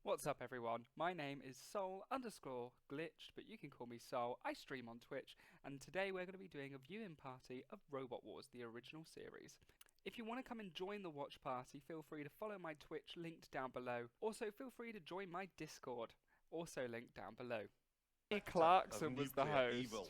What's up everyone, my name is Soul_Glitched, but you can call me Soul. I stream on Twitch, and today we're going to be doing a viewing party of Robot Wars, the original series. If you want to come and join the watch party, feel free to follow my Twitch linked down below. Also feel free to join my Discord, also linked down below. Clarkson was the host. Evil.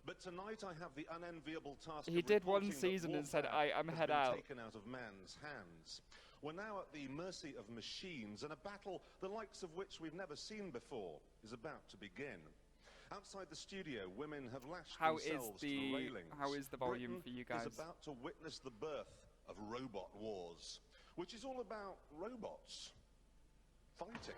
But tonight I have the unenviable task He of did one reporting that season and said, warfare I'm has head been out. taken out of man's hands. We're now at the mercy of machines, and a battle the likes of which we've never seen before is about to begin. Outside the studio, women have lashed themselves to railings. How is the volume Britain for you guys? is about to witness the birth of Robot Wars, which is all about robots fighting.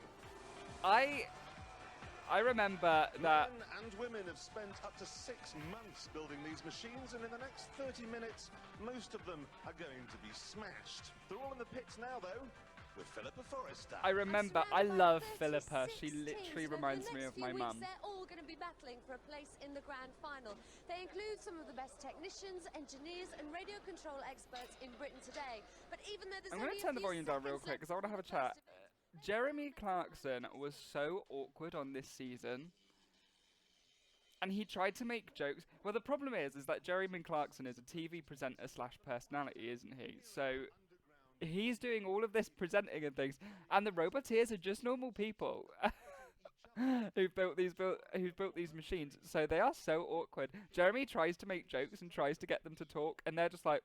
I remember that Men and women have spent up to 6 months building these machines, and in the next 30 minutes, most of them are going to be smashed. They're all in the pits now, though, with Philippa Forrester. I remember, I love Philippa. She literally reminds me of my mum. They're all going to be battling for a place in the grand final. They include some of the best technicians, engineers, and radio control experts in Britain today. But even though there's I'm going to turn the volume down real quick because I want to have a chat. Jeremy Clarkson was so awkward on this season. And he tried to make jokes. Well, the problem is that Jeremy Clarkson is a TV presenter / personality, isn't he? So he's doing all of this presenting and things, and the Roboteers are just normal people who built these machines. So they are so awkward. Jeremy tries to make jokes and tries to get them to talk, and they're just like,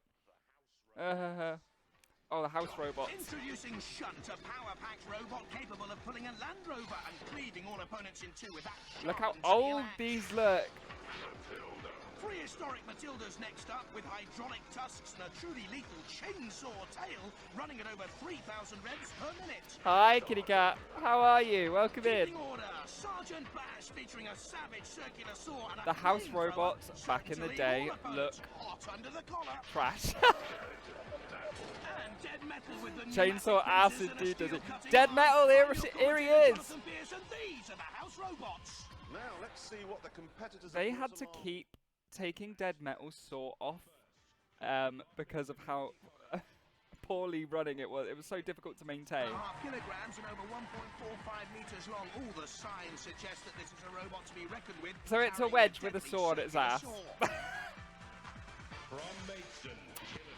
Oh, the house robots. Introducing Shunt, a power-packed robot capable of pulling a Land Rover and cleaving all opponents in two with that. Look how old these look. Prehistoric Matilda's next up, with hydraulic tusks and a truly lethal chainsaw tail, running at over 3,000 revs per minute. Hi, kitty cat. How are you? Welcome in. Order, Sergeant Bash, featuring a savage circular saw and a the house robots back in the day look hot under the collar. trash. And Dead Metal with the Chainsaw pneumatic acid, pincers and a dude, does steel it? cutting Dead bar. Metal, here he is. Jonathan Pierce, and these are the house robots. Now, let's see what the competitors They have had brought to along. keep taking Dead Metal's saw off because of how poorly running it was. It was so difficult to maintain. 1.5 kilograms and over 1.45 meters long. All the signs suggest that this is a robot to be reckoned with. So it's a wedge with a saw on its ass.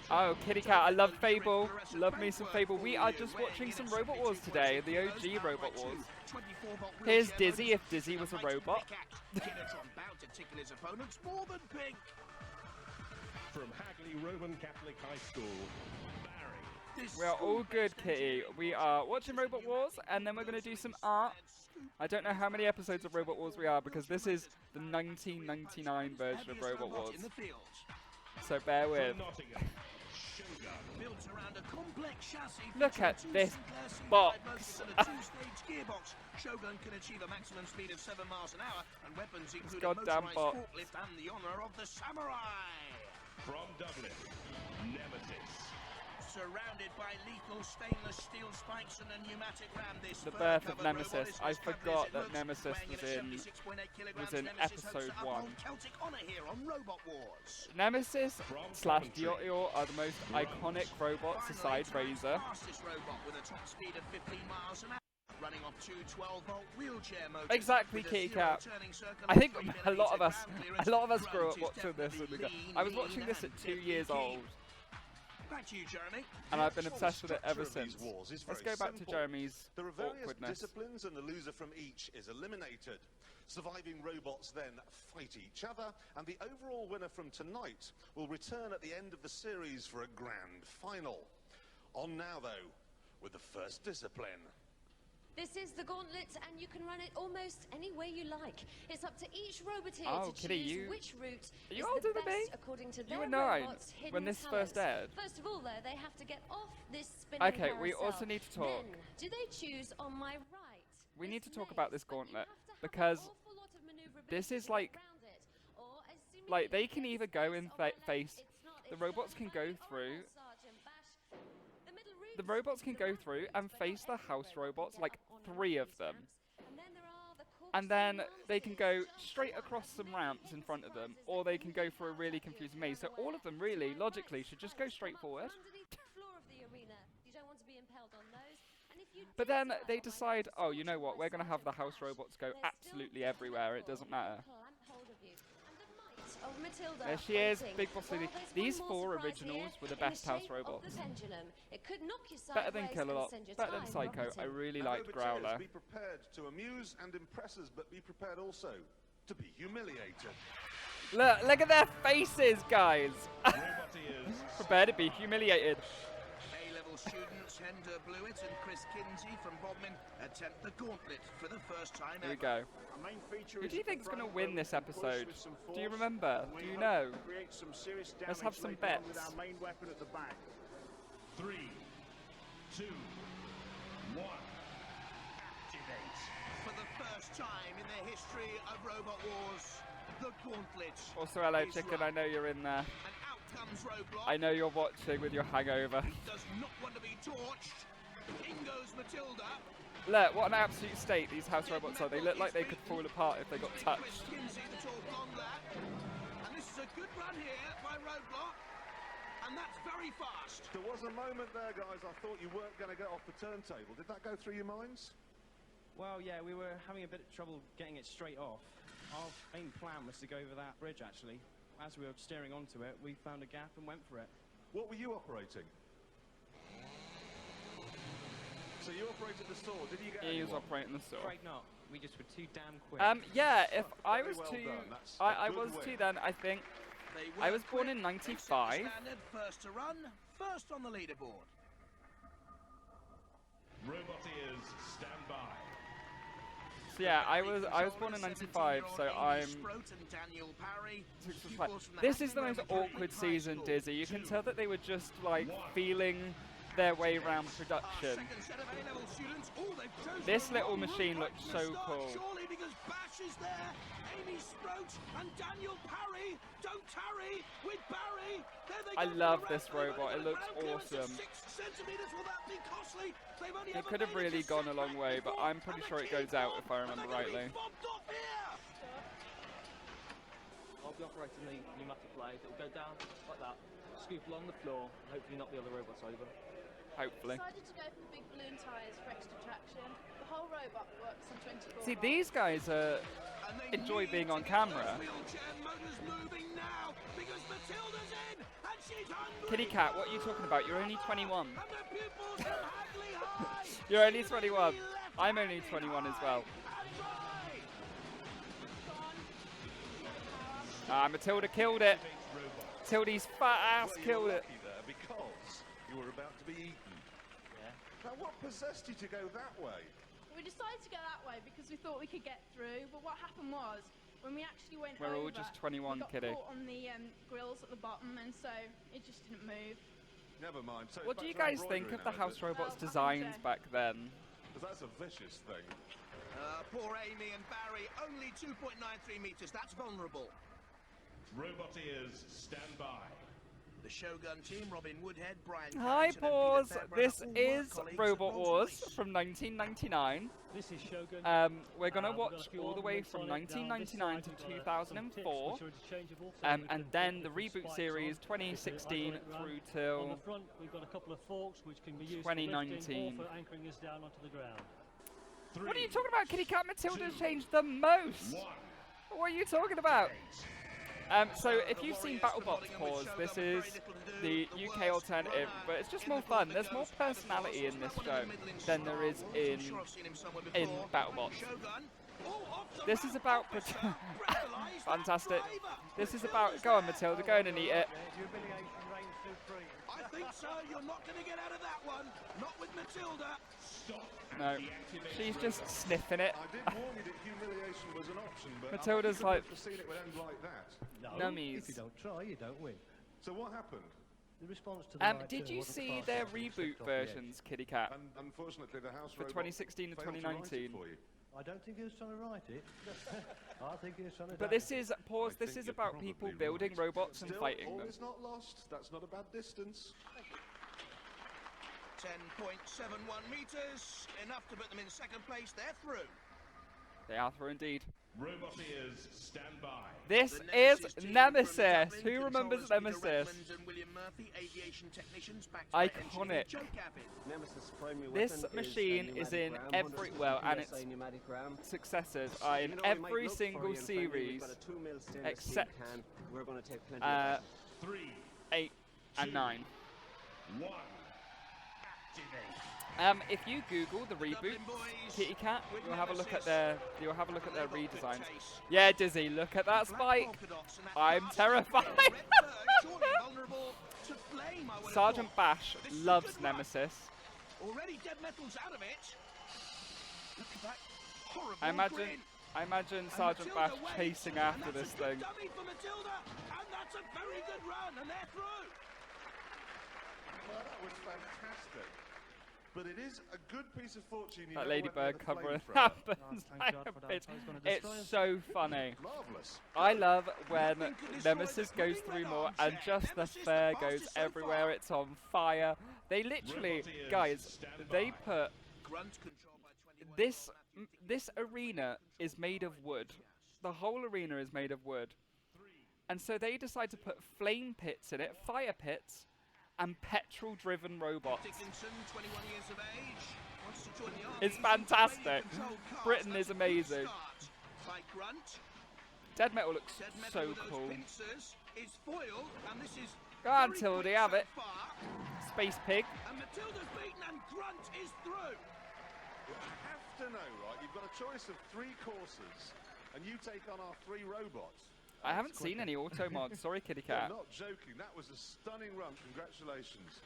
Oh, kitty cat, I love Fable. Love me some Fable. We are just watching some Robot Wars today, the OG Robot Wars. Here's Dizzy, if Dizzy was a robot. Bound to tickle his opponents more than pink. From Hagley Roman Catholic High School, Barry. We are all good, kitty. We are watching Robot Wars, and then we're going to do some art. I don't know how many episodes of Robot Wars we are, because this is the 1999 version of Robot Wars. So bear with. Built around a complex chassis. Look at featuring this two Sinclair box. C5 motors and a two-stage gearbox. Shogun can achieve a maximum speed of 7 miles an hour, and weapons include a goddamn motorized box. forklift and the honor of the samurai. From Dublin, Nemesis. Surrounded by lethal stainless steel spikes and a pneumatic ram, this The birth of fur-covered Nemesis. robot is I as clever forgot as it that looks. Nemesis Weighing was at in 76.8 kilograms, in Nemesis hopes episode to uphold 1. Celtic honor here on Robot Wars. Nemesis / Diotio are the most iconic robots aside Razor. Fastest robot with a top speed of 15 miles an hour. Running off two 12-volt wheelchair motors. Exactly, with a kitty zero cat. turning circle I of think 3 a lot of millimeter us, ground clearance. grew up Grunt is watching this. definitely lean, I was watching mean, this at and 2 years deadly old, Back to you, Jeremy. and I've been The obsessed with it ever structure of these since. wars is Let's very go back to simple. Jeremy's There are various awkwardness. disciplines, and the loser from each is eliminated. Surviving robots then fight each other, and the overall winner from tonight will return at the end of the series for a grand final. On now, though, with the first discipline. This is the gauntlet, and you can run it almost any way you like. It's up to each Roboteer Oh, to Kitty, choose which route are you is older the than best me? according to You their were 9 robot's hidden when this talents. first aired. First of all, though, they have to get off this spinning Okay, we carousel. also need to talk. Then, do they choose on my right? We need This to talk maze, about this but you gauntlet, have to have an because awful lot of maneuverability this is to get like- around it, or as seemingly Like, they can the either go space and on my left, face. it's not- The it's robots going can go back. Oh, through. Sergeant Bash. The middle The route robots is can the go right through route, and but face not the every house robot can robots, get like up on 3 one of these them. ramps. And then there are the And then corkscrew they can ramps go that just straight go up across and some maybe ramps hit in the front of them, surprises or that they can go for a without really you confusing being maze. So unaware. all of them To really, my logically, right, should just go spikes straight come up forward. from underneath the floor of the arena. You don't want to be impaled on those. And if you But then they decide, oh, you know what? We're going to have the house robots go absolutely everywhere. It doesn't matter. There she is, Big Boss Lady. These 4 originals were the best house robots. Better than Killalot, better than Psycho. I really liked Growler. Be prepared to amuse and impress us, but be prepared also to be humiliated. Look at their faces, guys. Robot ears. Prepare to be humiliated. A-level students Hender Blewett and Chris Kinsey from Bodmin attempt the gauntlet for the first time Here we ever. go. Who do you think's going to win this episode? Do you remember? Do you know? Let's have some bets. 3, 2, 1. Activate. For the first time in the history of Robot Wars, the gauntlet. Also, hello, is chicken. run. I know you're in there. And out comes Roadblock. I know you're watching with your hangover. He does not want to be torched. In goes Matilda. Look, what an absolute state these house robots are. They look like they could fall apart if they got touched. Kinsey, the tall blonde lad. And this is a good run here by Roadblock. And that's very fast. There was a moment there, guys, I thought you weren't going to get off the turntable. Did that go through your minds? Well, yeah, we were having a bit of trouble getting it straight off. Our main plan was to go over that bridge, actually. As we were steering onto it, we found a gap and went for it. What were you operating? So you operated the saw. Did you get He was anyone? operating the saw. Afraid not. We just were too damn quick. Yeah, if I Very was well too, done. That's I a good was win. too then. I think They I was work born quick. in They set the '95. standard, first to run, first on the leaderboard. Robot ears, stand by. So yeah, I was born in '95. So I'm. This is the most awkward season, Dizzy. You can tell that they were just like feeling their way around production. This little machine looks so cool. Surely because Bash is there, Amy Sprout and Daniel Parry don't tarry with Barry. There they I go for love the this round clear, robot. over It the looks ground clearance of awesome. 6 centimeters. Will that be costly? They've only It ever could have made really to gone a set long back way, but before, I'm pretty and sure the it goes key out form, if I and remember they're gonna be rightly. fobbed off here. I'll be operating the pneumatic blade. It'll go down like that, scoop along the floor, and hopefully knock the other robots over. Hopefully. Decided to go for the big balloon tyres for extra traction. The whole robot works on 24 See, volts. these guys And they enjoy need being to on get camera. those wheelchair motors moving now because Matilda's in and she's hungry. Kitty Cat, what are you talking about? You're only 21. And the pupils from Hagley High. You're only 21. I'm only 21 as well. Ah, Matilda killed it. Matilda's fat ass Well, you killed were it. lucky there because you were about to be eaten. Now, what possessed you to go that way? We decided to go that way because we thought we could get through, but what happened was, when we actually went We're all over, just 21, we got Kitty. caught on the grills at the bottom, and so it just didn't move. Never mind. So What it's do you back to guys think embroidery of the now, house is it? robots' Well, designs 100%. back then? 'Cause that's a vicious thing. Poor Amy and Barry, only 2.93 meters. That's vulnerable. Robot ears, stand by. The Shogun team, Robin Woodhead, Brian Hi, Carrington and Peter Paws. Fairbrother, This all work is colleagues Robot at Wars Rolls-Royce. from 1999. This is Shogun. We're gonna We're watch gonna go all the on way and from on it. Now, 1999 this to side we've got some 2004, tips which are interchangeable, so and we can then the put reboot spikes series on. 2016 If we through On till the front, we've got a couple of forks which can be used for lifting 2019. or for anchoring us down onto the ground. 3, What are you talking about, Kitty Cat? Matilda's 2, changed the most. 1. What are you talking about? So if The you've seen Warriors from BattleBots, Nottingham with Pause, Shogun this with very is little to do. the The UK worst alternative, runner but it's just in more the fun. book There's that more goes by the personality force. in this One of show the middling than there is Star Wars. I'm in sure I've seen him somewhere in before. BattleBots. Shogun. Oh, off the This is ramp, about officer, breathalyze that fantastic. driver. This is about go on, Matilda, go in and eat it. I think so. You're not going to get out of that one. Not with Matilda. Stop. No, she's just sniffing it. I did warn you that humiliation was an option, but Matilda's I like- couldn't have foreseen it would end like that. Nummies. If you don't try, you don't win. So what happened? The response to the right Did turn you wasn't see fast their enough and you reboot slipped off the edge. versions, Kitty Cat? And unfortunately, the house For robot 2016 and failed to write it 2019. for you. I don't think he was trying to write it. I think he was trying to But damage this is pause. I This think is you're about people probably building right. robots and Still, fighting all them. is not lost. That's not a bad distance. 10.71 meters. Enough to put them in second place. They're through. They are through indeed. Roboteers, stand by. This The is Nemesis team Nemesis. from Who Dublin, remembers controllers Peter Nemesis? Redmond and William Murphy, aviation technicians backed by engineer Iconic. Joe Gavin. Nemesis primary This weapon machine is is a in pneumatic every ram, well, and 150 its PSI pneumatic ram. successors are in Even though we might every look single furry and friendly, series we've got a 2 mil stainless except, steel can. We're going to take plenty of that. 3, 8 and 9. 1, activate. If you Google the reboot Dublin boys Kitty Cat, with you'll have a look at Nemesis. their Robot redesigns. chase. Yeah, Dizzy, look at that Black spike. polka dots and that I'm nasty terrified. red bird, surely vulnerable to flame, I would have Sergeant thought. Bash This is a loves good run. Nemesis. Already dead metal's out of it. Look at that horrible grin. I imagine And Sergeant Matilda Bash waits, chasing and after that's this a good thing. dummy for Matilda, and that's a very good run, and they're through. Well, that was fantastic. But it is a good piece of fortune. You That know ladybird where the covering flamethrower. happens. thank I God have for that. been- I was gonna destroy It's us. so funny. Marvellous. I love when Nothing could destroy Nemesis the goes green through red more and armchair. just the Nemesis, the fare goes fastest so everywhere. far. It's on fire. They literally, Roboteers, guys, stand they by. put Grunt control by 21. this arena is made of wood. The whole arena is made of wood. And so they decide to put flame pits in it, fire pits, and petrol-driven robots. Dickinson, 21 years of age, wants to join the army. It's He's fantastic. radio-controlled cars. Britain That's is a good amazing. start. By Grunt, Dead Metal looks dead metal so with those cool. pincers is foiled, and this is Go on, very Tildy, quick have so it. far. Space Pig. And Matilda's beaten, and Grunt is through. You have to know, right? You've got a choice of 3 courses, and you take on our 3 robots. I haven't seen any auto mods. Sorry, Kitty You're Cat. not joking. That was a stunning run. Congratulations.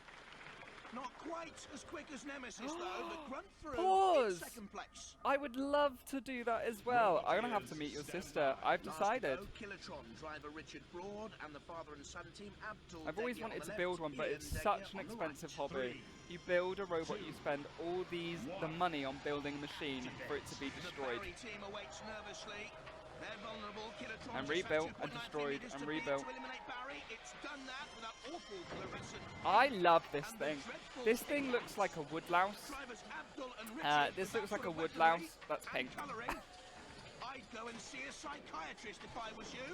Not quite as quick as Nemesis, though, but Grunt through in Pause. second place. I would love to do that as well. I'm gonna have to meet your sister. I've decided. Last to go, Kilotron driver Richard Broad and the father and son team Abdul I've always Degge on wanted the to left, build one, but Ian it's Degge such an on the expensive right. hobby. You build a robot, you spend all the money on building a machine for it to be The destroyed. Barry team awaits nervously. They're vulnerable. Kilotron And just rebuilt had and 2.93 destroyed meters and to beat rebuilt. To eliminate Barry. It's done that with that awful fluorescent I love this and the thing. dreadful This thing pink looks like a woodlouse. drivers Abdul and Richard This with looks that like a sort of weaponry woodlouse. That's and pink. colouring. I'd go and see a psychiatrist if I was you.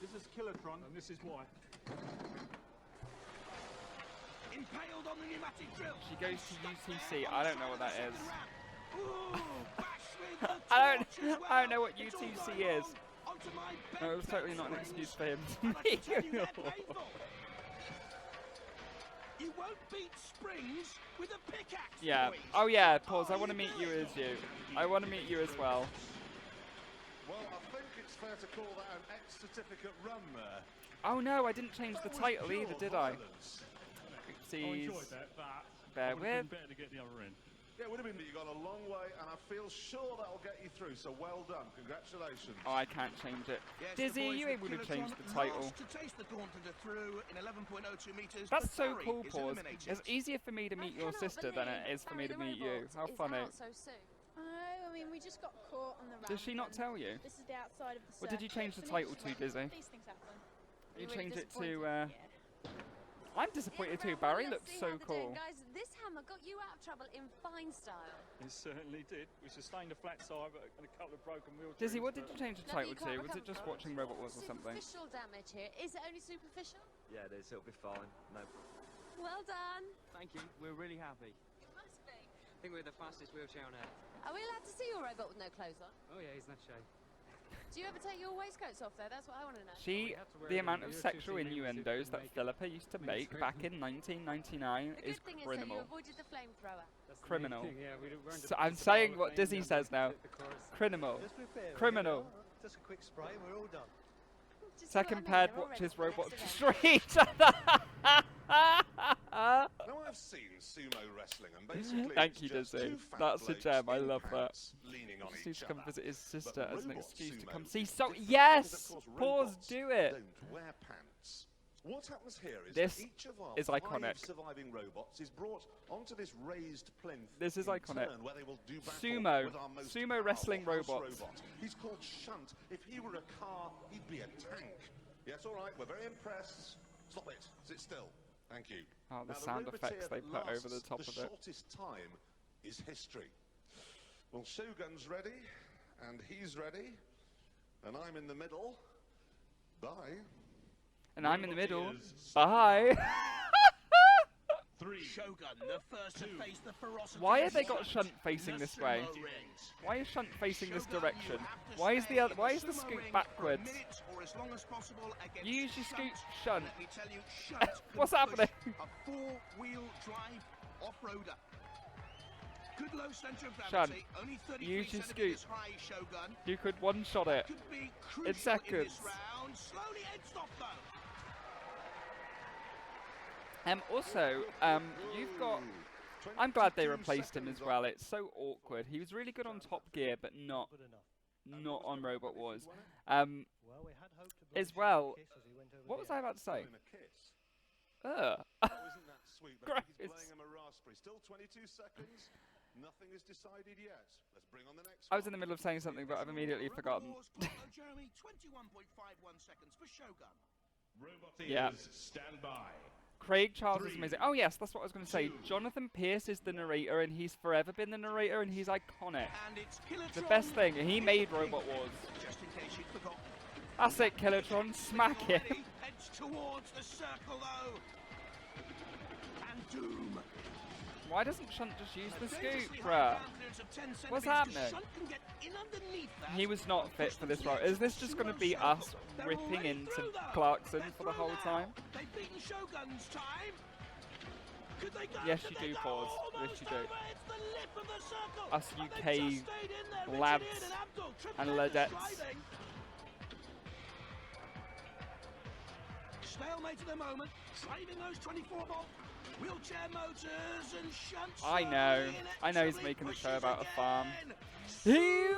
This is Kilotron, and this is why. Impaled on the pneumatic drill. She goes to UTC. I don't know what that is. Ooh, bash with the I torch as don't well. know what It's all UTC going is. wrong. Onto my No, bed it's totally not an springs. excuse for him And I to can tell you they're meet. painful. You won't beat springs with a pickaxe. Yeah. boys. Oh yeah, pause. I Oh, want to you meet do you it. as you. I want to meet you as well. Well, I think it's fair to call that an X-certificate run there. Oh no, I didn't change the That was title pure either, did I? violence. I Oopsies. enjoyed that, but Bear it would have with. been better to get the other end. Yeah, it would have been, but you got a long way, and I feel sure that'll get you through, so well done. Congratulations. Oh, I can't change it. Yes, Dizzy, are boys you with able to Kilotron change the title? last to taste the gauntlet are through in 11.02 meters. That's but so Barry cool, is pause. eliminated. It's easier for me to meet I your cannot sister than it believe is for me to Barry meet the you. Robot How is funny. out so soon. I mean, we just got caught on the ramp. Does she not and tell you? This is the outside of the What did you change the circuit, title and to, it's just Dizzy? These things happen. You You're really change it to. disappointed? Yeah. I'm disappointed too. Yeah, well, Barry let's looks see so how they're doing. cool. Guys, this hammer got you out of trouble in fine style. It certainly did. We sustained a flat tire but- and a couple of broken wheel Dizzy, trees, what did but- you change the Nothing title you can't to? Was it recover just from. watching Robot Wars or something? Superficial damage here. Is it only superficial? Yeah, it is. It'll be fine. No. Well done. Thank you. We're really happy. You must be. I think we're the fastest wheelchair on Earth. Are we allowed to see your robot with no clothes on? Oh yeah, he's not shy. Do you ever take your waistcoats off though? That's what I want to know. She, have to wear the them. amount of You're sexual choosing names if innuendos you that make it. Philippa used to Makes make great back in 1999 The is good thing is that criminal. you avoided the flamethrower. That's the main Criminal. thing, yeah, we're So I'm saying what Dizzy says now. Criminal. Just prepare. Criminal. Just a quick spray, we're all done. Do you see what I Second mean? paired They're all ready watches for the robots next destroy event. each other. Now, I've seen sumo wrestling, and basically Thank it's you, just Dizzy. two fat That's a blokes gem. I in love that. pants leaning on Just each needs to come other. visit his sister as an robot excuse to sumo come is see. So different, yes, because, of course, pause. robots Do it. Don't wear pants. What happens here is This that each of our is 5 iconic. surviving robots is brought onto this raised plinth. This is in iconic. turn, where they will do battle Sumo. with our most Sumo wrestling powerful house robots. robot. He's called Shunt. If he were a car, he'd be a tank. Yes, all right. We're very impressed. Stop it. Sit still. Thank you. Oh, the Now, sound roboteer effects they that put over the lasts top the of it. shortest time is history. Well, Shogun's ready, and he's ready, and I'm in the middle. Bye. And I'm in the middle. Robot is Bye. 3, Shogun, the first to face the ferocity. Why of have they got Shunt Shunt facing in the this way? sumo ring. Why is Shunt facing this Shogun, direction? you have to Why is stay the other? in Why is the sumo scoot ring backwards? For a minute or as long as possible against Use your scoot, Shunt. Shunt. Let me tell you, Shunt What's can happening? push a four-wheel drive off-roader. Good low center of Shunt, gravity, only 33 use your centimeters scoot. high, Shogun. You could one-shot it. Could be crucial in seconds. this round. Slowly edged off though. Also, you've got. I'm glad they replaced him as well. It's so awkward. He was really good on Top Gear, but not on Robot Wars. Well, we had hoped to blow As Shunt well. a kiss as he went over What the was I about to say? Blowing a kiss. Ugh. Oh, isn't that sweet? But I think he's Gross. blowing him a raspberry. Still 22 seconds. Nothing is decided yet. Let's bring on the next I was in one. the middle of saying something, but I've immediately forgotten. Jeremy, 21.51 seconds for Shogun. Robot Yeah. is stand by. Craig Charles is 3, amazing. Oh yes, that's what I was going to say. 2, Jonathan Pierce is the narrator, and he's forever been the narrator, and he's iconic. And it's Killatron. The best thing, he made Robot Wars. Just in case you'd forgotten. That's it, Killatron. Smack him. Already heads towards the circle though. And Doom. Why doesn't Shunt just use the scoot, Dangerously high bruh? ground clearance of 10 What's centimeters 'cause happening? Shunt can get in underneath that. He was not fit for this role. Is this just going to be us ripping into Clarkson for the whole time? They've beaten Shogun's time. Could they go? Yes, Could you they do, go? Pause. Yes, Almost you do. over. It's the lip of the circle. Us And they've UK just stayed in there. Richard lads Ian and Abdul, and tremendous ladettes. driving. Stalemate at the moment, driving those 24-volt wheelchair motors and Shunt. I know. I know he's slowly making a show pushes about a farm. again.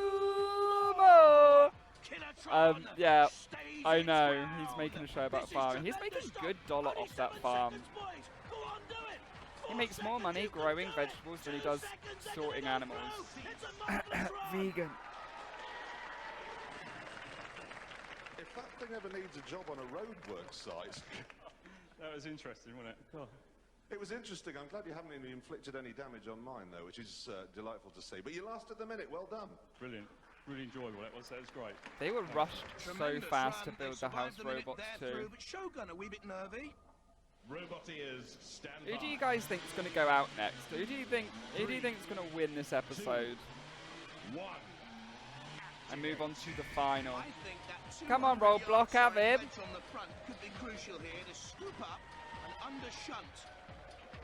Humo! Killatron Yeah, stays I its know. ground. He's making a show about This is farming. He's tremendous making stuff. good dollar Only off that 7 farm. seconds, boys. Go on, do it. He 4 makes more seconds, money you can growing do it. vegetables than he 2 does seconds, they're sorting gonna go animals. through. It's a marvelous run. Vegan. If that thing ever needs a job on a roadwork site. That was interesting, wasn't it? It was interesting. I'm glad you haven't even inflicted any damage on mine, though, which is delightful to see. But you lasted the minute. Well done. Brilliant. Really enjoyable. That was great. They were rushed so Tremendous fast to run. build They the house survived the minute robots they're too. through, but Shogun a wee bit nervy. Robot is stand Who by. do you guys think is going to go out next? Who do you think is going to win this episode 1. and move on to the final? I think that Come on, 200 Roadblock, yard have side him. wedge on the front could be crucial here to scoop up and under Shunt.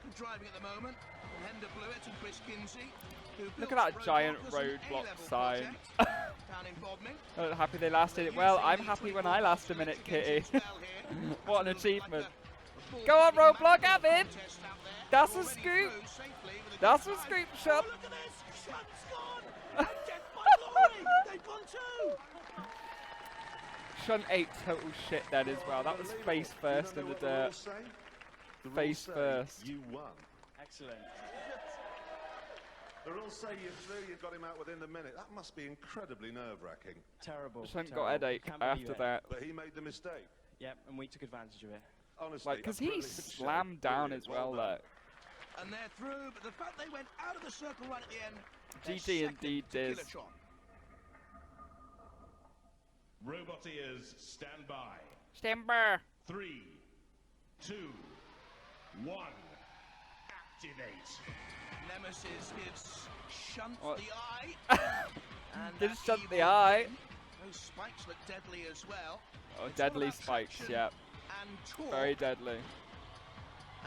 Good driving at the moment from Hender Blewett and Chris Kinsey. who Look built at that giant Roadblock as an roadblock A-level sign. project down in Bodmin. Not happy they lasted it. Well, I'm happy when I last a minute, Kitty. What an achievement. Go on, Roadblock, have it. That's a scoop. That's a scoop shot. Oh, look at this! Shunt's gone! And Death by Glory! They've gone too! Shunt ate total shit then as well. That was face first in the dirt. Face first. You won. Excellent. The rules say you threw, you got him out within the minute. That must be incredibly nerve-wracking. Terrible. Shunt terrible. got headache Can't believe after it. that. But he made the mistake. Yep, and we took advantage of it. Honestly, Like, because a he brilliant show. slammed down Brilliant. as well, done. like. And they're through, but the fact they went out of the circle right at the end. they're GG second indeed, to Diz. Killatron. Robot is stand by. Stimber. 3, 2, 1. Activate. Nemesis gives Shunt What? the eye. And Gives that Shunt the evil eye. grin. Those spikes look deadly as well. Oh, It's all deadly about spikes, traction yeah. And torque. Very deadly.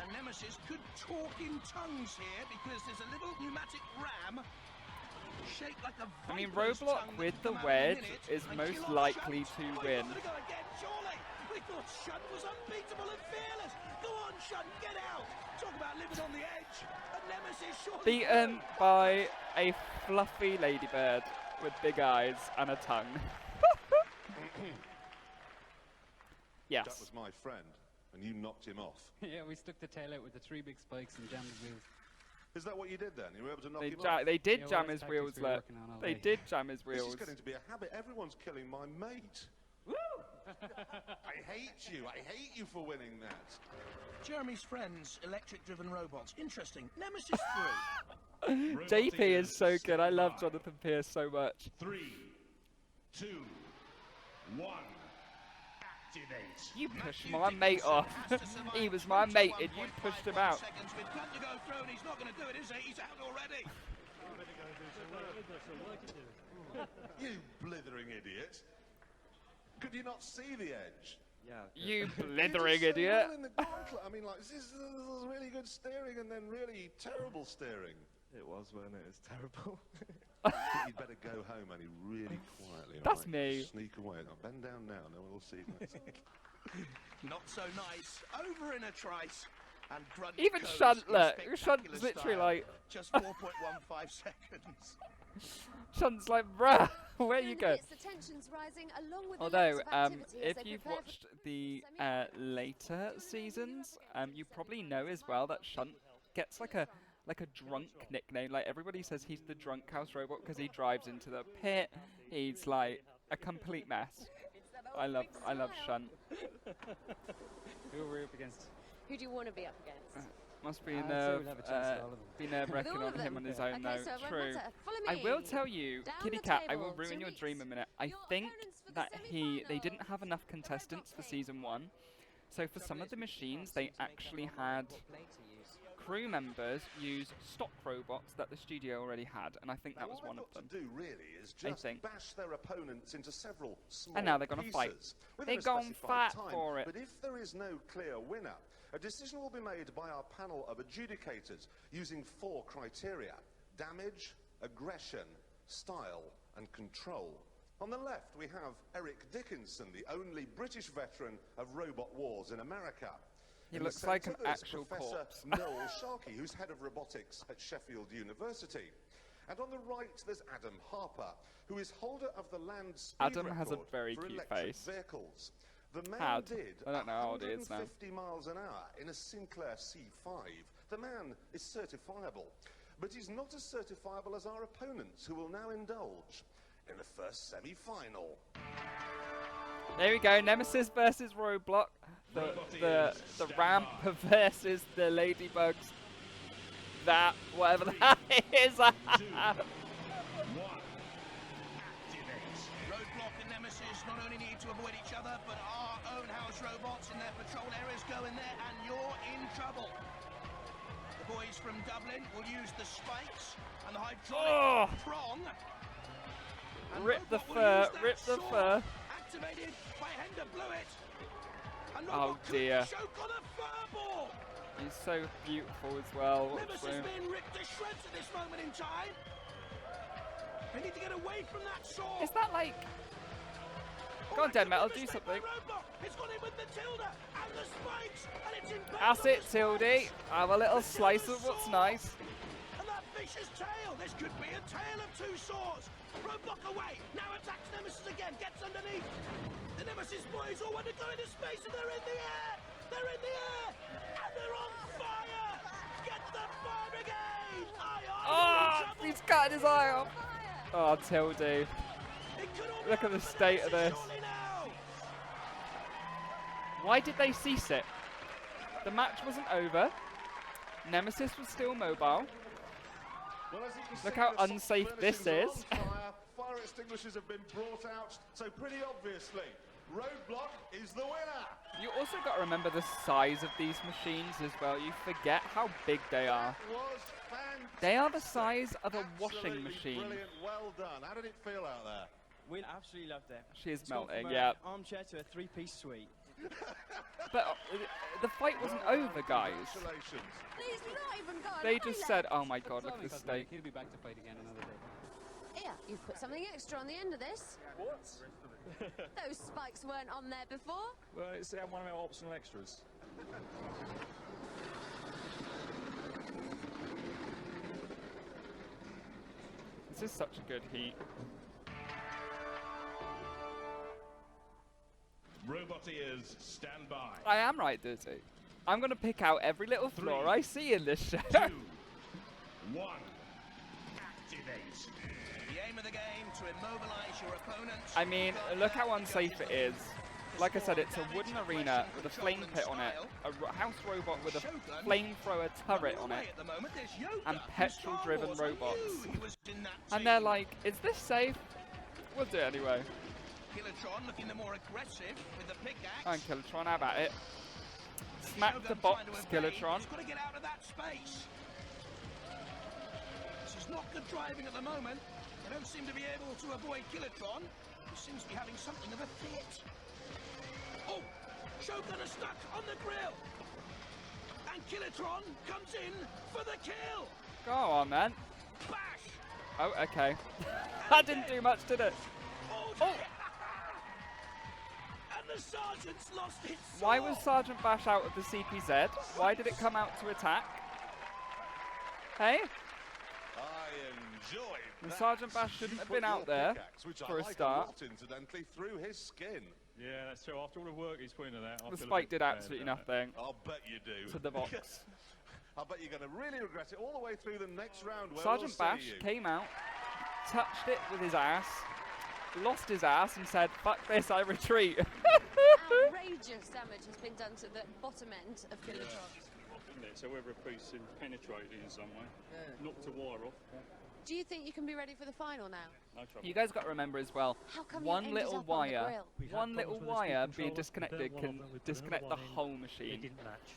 And Nemesis could talk in tongues here because there's a little pneumatic ram shaped like a I mean, viper's Roblox tongue that with can the come out in a wedge minute is and most kill off likely Shunt. to Oh, he's win. not gonna go again, surely. We thought Shunt was unbeatable and fearless. Go on, Shunt, get out. Talk about living on the edge. And Nemesis surely Beaten will. by a fluffy ladybird with big eyes and a tongue. Yes. That was my friend, and you knocked him off. Yeah, we stuck the tail out with the 3 big spikes and jammed the wheels. Is that what you did then? You were able to knock They, him off? they did Yeah, well, jam that's his wheels, tactics we were look. working on all They day. did jam his This wheels. is getting to be a habit. Everyone's killing my mate. Woo! I hate you. I hate you for winning that. Jeremy's friends, electric-driven robots. Interesting. Nemesis 3. JP is so good. I love Jonathan Pierce so much. 3, 2, 1. Activate. You pushed my mate off. He was my mate and you pushed him out. Seconds with plenty to go through, and he's not going to do it, is he? He's out already. You blithering idiot. Could you not see the edge? Yeah. You You did blithering so idiot. well in the gauntlet. I mean, like, this was really good steering and then really terrible steering. It was, wasn't it? It was terrible. I think you'd better go home, Annie, really quietly. That's all me. Sneak away. Now, bend down now, no one will see you. Not so nice. Over in a trice. And grunt Even goes Shunt, in look. spectacular Shunt's literally style. like... Just 4.15 seconds. Shunt's like, bruh, where you go? It's the tensions rising along with the Although, levels of activity as if they you've prepare for watched the later seasons, you probably know as well that Shunt gets like a drunk nickname. Like everybody says he's the drunk house robot because he drives into the pit. He's like a complete mess. I love Shunt. Who were we up against? Who do you want to be up against? Must be So we'll have a chance at all of them. be nerve-wracking With all on of him them? on his own Okay, though. so everyone True. Banter, follow I me. will tell you, Down Kitty the Cat, I will table, ruin 2 your dream a weeks. minute. I Your think opponents for the that they semi-final. didn't have enough contestants for season 1. So for some of the machines, they actually had crew members use stock robots that the studio already had, and I think that was what one they've of got them. to do really is I just think. bash their opponents into several small And now they're gonna fight. pieces within They a gone specified fight time. for it. But if there is no clear winner, a decision will be made by our panel of adjudicators using 4 criteria: damage, aggression, style, and control. On the left, we have Eric Dickinson, the only British veteran of robot wars in America. He In the looks like an centre, there's actual Professor corpse. Noel Sharkey, who's head of robotics at Sheffield University. And on the right, there's Adam Harper, who is holder of the land speed Adam has a record very for cute electric face. vehicles. The man Had. did I don't know how old he is now. 150 miles an hour in a Sinclair C5. The man is certifiable, but he's not as certifiable as our opponents, who will now indulge in the first semi-final. There we go, Nemesis versus Roadblock. The ramp versus the ladybugs. That, whatever that is. Roadblock and Nemesis not only need to avoid each other, but our own house robots in their patrol areas go in there, and you're in trouble. The boys from Dublin will use the spikes and the hydraulic prong. And Rip the Robot will fur, use that rip the sword, fur. activated by Hender Blewett. And Oh, Robot could dear. choke on a fur ball. He's so beautiful as well. Nemesis being ripped to shreds at this moment in time. They need to get away from that sword. Is that like... Go on, Dead Metal, do something. It's gone in with the Tilda and the spikes, and it's impaired. That's it, Tildy. Have a little slice of what's nice. And that vicious tail. This could be a tale of two swords. Roadblock away. Now attacks Nemesis again. Gets underneath. The Nemesis boys all want to go into space, and they're in the air. They're in the air. And they're on fire. Get the fire brigade. Oh, he's cutting his eye off. Oh, Tildy. Look at the state of this. Why did they cease it? The match wasn't over. Nemesis was still mobile. Well, as you can Look see, how the soft unsafe this furnishings is. are on fire. Fire extinguishers have been brought out, so pretty obviously, Roadblock is the winner. You also got to remember the size of these machines as well. You forget how big they are. That was fantastic. They are the size of a washing Absolutely machine. Brilliant, well done. How did it feel out there? We absolutely loved it. She is It's gone melting, from yeah. an armchair to a 3-piece suite. But the fight wasn't over, guys. Congratulations. He's not even got They an just eyelid. said, oh my god, look at the Cosmetic. steak. He'll be back to fight again another day. Here, you've put something extra on the end of this. What? Those spikes weren't on there before. Well, it's one of our optional extras. This is such a good heat. Roboteers, stand by. I am right, Dizzy. I'm going to pick out every little flaw I see in this show. 2, 1, activate. The aim of the game to immobilize your opponents. I mean, look how unsafe it is. like I said, it's a wooden arena with a flame pit on it, a house robot with a flamethrower turret on it, and petrol-driven robots. And they're like, is this safe? We'll do it anyway. Kilotron looking the more aggressive with the pickaxe. And Kilotron, how about it? Smack the box, Kilotron. He's got to get out of that space. This is not good driving at the moment. They don't seem to be able to avoid Kilotron. He seems to be having something of a fit. Oh, Shogun is stuck on the grill. And Kilotron comes in for the kill. Go on, man. Bash. Oh, okay. That didn't do much, did it? Oh. And the sergeant's lost its soul. Why was Sergeant Bash out of the CPZ? Why did it come out to attack? Hey? I enjoyed And that. Sergeant Bash shouldn't have been out there Which for I a like start. lot, incidentally, through his skin. Yeah, that's true. After all the work he's put into that, I The feel a spike bit did bad absolutely about nothing I'll bet you do. to the box. I bet you're going to really regret it all the way through the next round. Where Sergeant we'll Bash see you. came out, touched it with his ass, lost his ass, and said, "Fuck this, I retreat." Outrageous damage has been done to the bottom end of Kilotron. isn't it? So whether a piece is penetrated in some way, knocked a wire off, Do you think you can be ready for the final now? no trouble. You guys got to remember as well, How come you one ended little up on the wire, grill? We've had one little problems with the wire speed being controller. We disconnected burnt one can of them, we put disconnect the another one whole in. It machine. didn't match.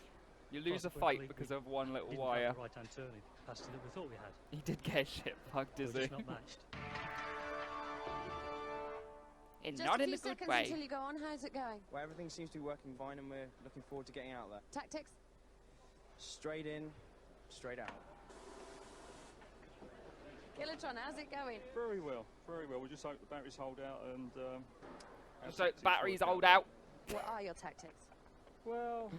You lose a fight Consequently, because we of one little didn't wire. have the right-hand turning capacity that we thought we had. He did get shit fucked, It is was he? just not matched. And Just not a in few a good seconds way. until you go on. How's it going? Well, everything seems to be working fine, and we're looking forward to getting out there. Tactics? Straight in, straight out. Kilotron, how's it going? Very well, very well. We just hope the batteries hold out and. our So tactics batteries work hold out. What are your tactics? Well,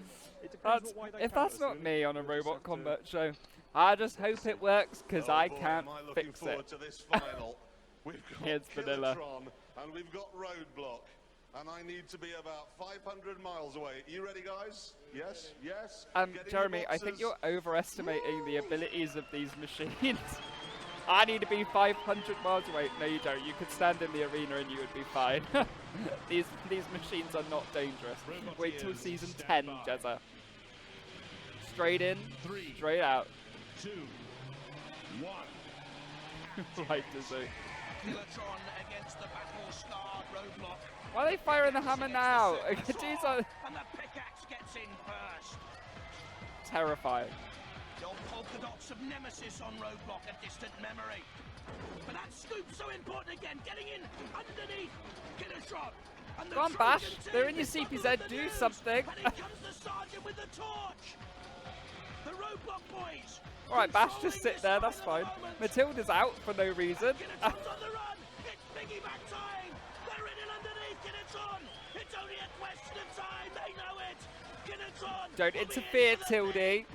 it depends That's, what way they if come at that's us, not really. me on a We'll just robot have to- combat show, I just hope it works because Oh I boy, can't am I looking fix forward it. to this final. We've got Here's Vanilla. Kilotron and we've got Roadblock. And I need to be about 500 miles away. You ready, guys? Yes? Yes? Getting the Jeremy, I think boxes. you're overestimating the abilities of these machines. I need to be 500 miles away. No, you don't. You could stand in the arena and you would be fine. these machines are not dangerous. Wait till season 10, Jezza. Straight in, straight out. 2, 1. Right to see. Kilotron against the battle-scarred Roadblock. Why are they firing the hammer now? Jeez, And the pickaxe gets in first. terrifying. The old polka dots of Nemesis on Roadblock, a distant memory. But that scoop's so important again, getting in underneath Kilotron. And the Go on, Trojan Bash. team They're in your is bundled CPZ. in the Do news. something. And in comes the sergeant with the torch. The Roadblock boys. All right, Bash, controlling just sit this there. That's final fine. moment. Matilda's out for no reason. Kilotron's on the run. It's piggyback time. They're in and underneath Kilotron. It's only a question of time. They know it. Kilotron. Don't will be interfere, into the Tilde. big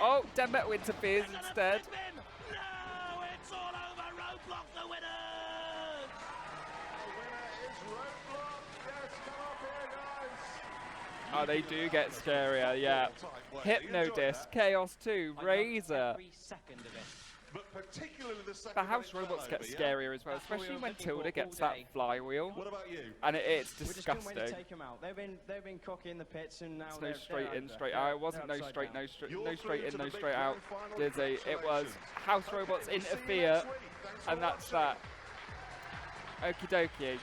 Oh, Demet interferes They're gonna instead. flip him. No, it's all over. Roadblock the winners. The winner is Roadblock. Yes, come up here, guys. Oh, they do get scarier, yeah. Hypnodisc, Chaos 2, Razor. Every second of it. But particularly the second The house one robots fell get over, yeah? scarier as well, That's what we especially were when looking for Tilda all gets that day. flywheel. What about you? And it's We just couldn't wait to disgusting. take them out. They've been cocky in the pits, and now It's they're no straight they're in, over. straight They're- out. It wasn't they're no upside straight, down. You're no straight through in, to no the big straight out. grand final. Dizzy. It was Congratulations. house robots We'll see you interfere, next week. Thanks for and that's watching. that. Okie dokie.